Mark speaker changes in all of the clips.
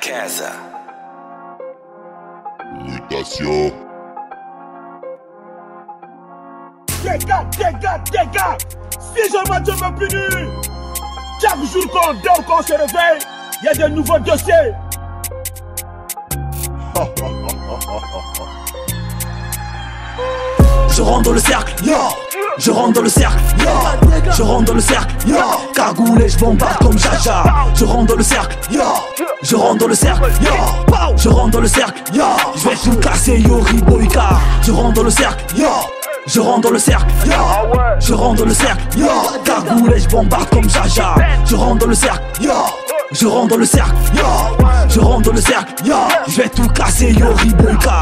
Speaker 1: casa.
Speaker 2: Mutation.
Speaker 3: Dégâts. Si je me Dieu me punit, chaque jour qu'on dort, qu'on se réveille, il y a de nouveaux dossiers.
Speaker 4: Je rentre dans le cercle, yo. Je rentre dans le cercle, yo. Je rentre dans le cercle, yo. Cagoulé, je bombarde comme Jaja. Je rentre dans le cercle, yo. Je rentre dans le cercle, yo. Je rentre dans le cercle, yo. Je vais tout casser, yo, Riboïka. Je rentre dans le cercle, yo. Je rentre dans le cercle, yo. Je rentre dans le cercle, yo. Cagoulé, je bombarde comme Jaja. Je rentre dans le cercle, yo. Je rentre dans le cercle, yo. Je rentre dans le cercle, yo. Je vais tout casser, yo, Riboïka.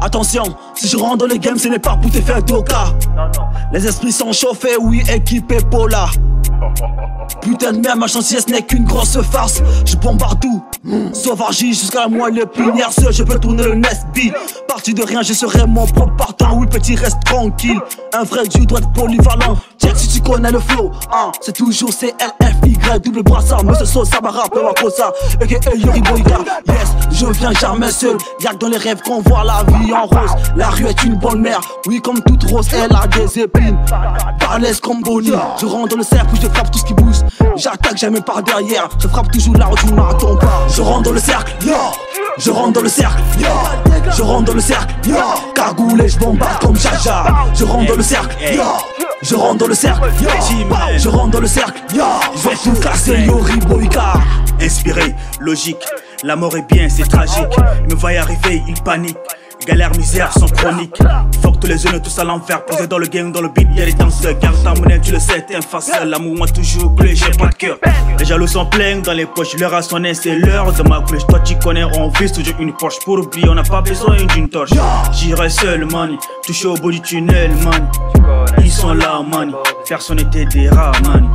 Speaker 4: Attention, si je rentre dans le game, ce n'est pas pour te faire doka. Les esprits sont chauffés, oui, équipés Pola. Putain de merde, ma gentillesse n'est qu'une grosse farce. Je bombarde tout, sauvagerie jusqu'à la moelle épinière. Seul je peux tourner le Nesby. Parti de rien, je serai mon propre partant. Oui, petit, reste tranquille. Un vrai dieu doit être polyvalent. Check si tu connais le flow, c'est toujours CLFY, double brassard. Monsieur Sosa, Sabara, Pewakosa, a.k.a. Yori Boyka. Yes, je viens jamais seul. Y'a que dans les rêves qu'on voit la vie en rose. La rue est une bonne mère, oui, comme toute rose, elle a des épines. Balèze comme Bonnie. Je rentre dans le cercle, je frappe tout ce qui bouge. J'attaque jamais par derrière, je frappe toujours là où tu m'attends pas. Je rentre dans le cercle, yo. Je rentre dans le cercle, yo. Je rentre dans le cercle, yo. Cagoulé, je bombarde comme Jaja. Je rentre dans le cercle, yo. Je rentre dans le cercle, yo. Je rentre dans le cercle, yo. Je vais tout casser, yo, Riboïka.
Speaker 5: Inspiré, logique, la mort est bien, c'est tragique. Il me voit y arriver, il panique. Galère, misère, sont chroniques. Fuck tous les jeunes, tous à l'envers. Posé dans le game, dans le beat, y'a les danseurs. Garde ta monnaie, tu le sais, t'es un farceur. L'amour m'a toujours plu, j'ai pas de cœur. Les jaloux sont pleins dans les poches, l'heure a sonné, c'est l'heure de ma flèche. Toi tu connais, on vise toujours une Porsche. Pour oublier, on n'a pas besoin d'une torche. J'irai seul, money, touché au bout du tunnel, money. Ils sont là, money, personne n'était des rats, money.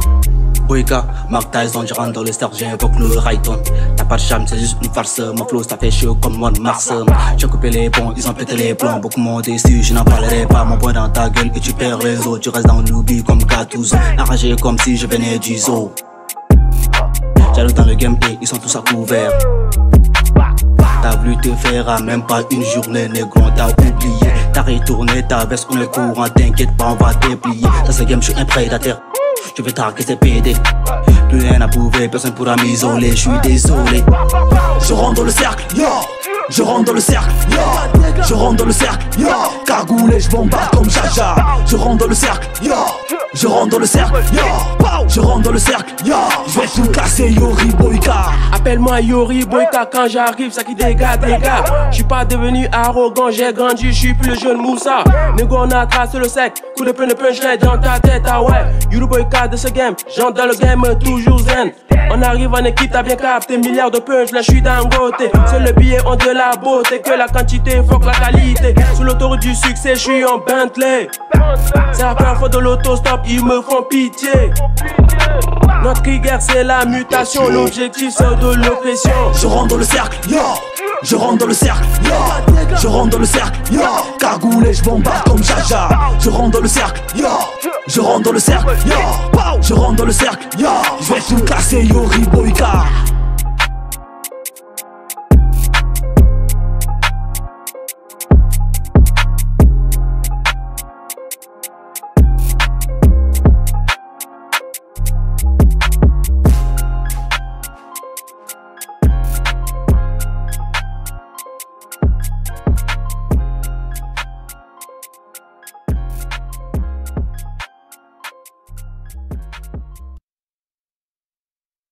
Speaker 6: Boyka, Mark Tyson, je rentre dans le cercle, j'invoque le Rayton. T'as pas de charme, c'est juste une farce. Mon flow, ça fait chaud comme moi de Mars. J'ai coupé les ponts, ils ont pété les plombs. Beaucoup m'ont déçu, je n'en parlerai pas. Mon poing dans ta gueule et tu perds les os. Tu restes dans l'oubli comme Gattuso. Arrangé comme si je venais du zoo. J'arrive dans le game et ils sont tous à couvert. T'as voulu te faire à même pas une journée, négro, t'as oublié. T'as retourné ta veste, on est courant, t'inquiète pas, on va déplier. Dans ce game, je suis un prédateur. Je vais targuer ces PD. Plus rien à prouver, personne pourra m'isoler, je suis désolé.
Speaker 4: Je rentre dans le cercle, yo. Je rentre dans le cercle, yo. Je rentre dans le cercle, yo. Cagoulé, je bombarde comme Jaja. Je rentre dans le cercle, yo. Je rentre dans le cercle, yo. Je rentre dans le cercle, yo. Je vais tout casser, yo, Riboïka.
Speaker 7: Appelle-moi Yori Boyka quand j'arrive, ça qui dégâts. Je suis pas devenu arrogant, j'ai grandi, je suis plus le jeune Moussa. Négo, on a tracé le sec, coup de plein de punchline dans ta tête, ah ouais. Yori Boyka de ce game, j'entre dans le game toujours zen. On arrive en équipe, t'as bien capté, milliards de punch, là je suis Dangote. C'est le billet, on de la beauté, que la quantité, faut que la qualité. Sur l'autoroute du succès, je suis en Bentley. C'est la première fois de l'autostop, ils me font pitié. Notre guerre c'est la mutation, l'objectif c'est de l'oppression.
Speaker 4: Je rentre dans le cercle, yo. Je rentre dans le cercle, yo. Je rentre dans le cercle, yo. Cagoulé, je bombarde comme Jaja. Je rentre dans le cercle, yo. Je rentre dans le cercle, yo. Je rentre dans le cercle, yo. Je vais tout casser, yo, Riboïka.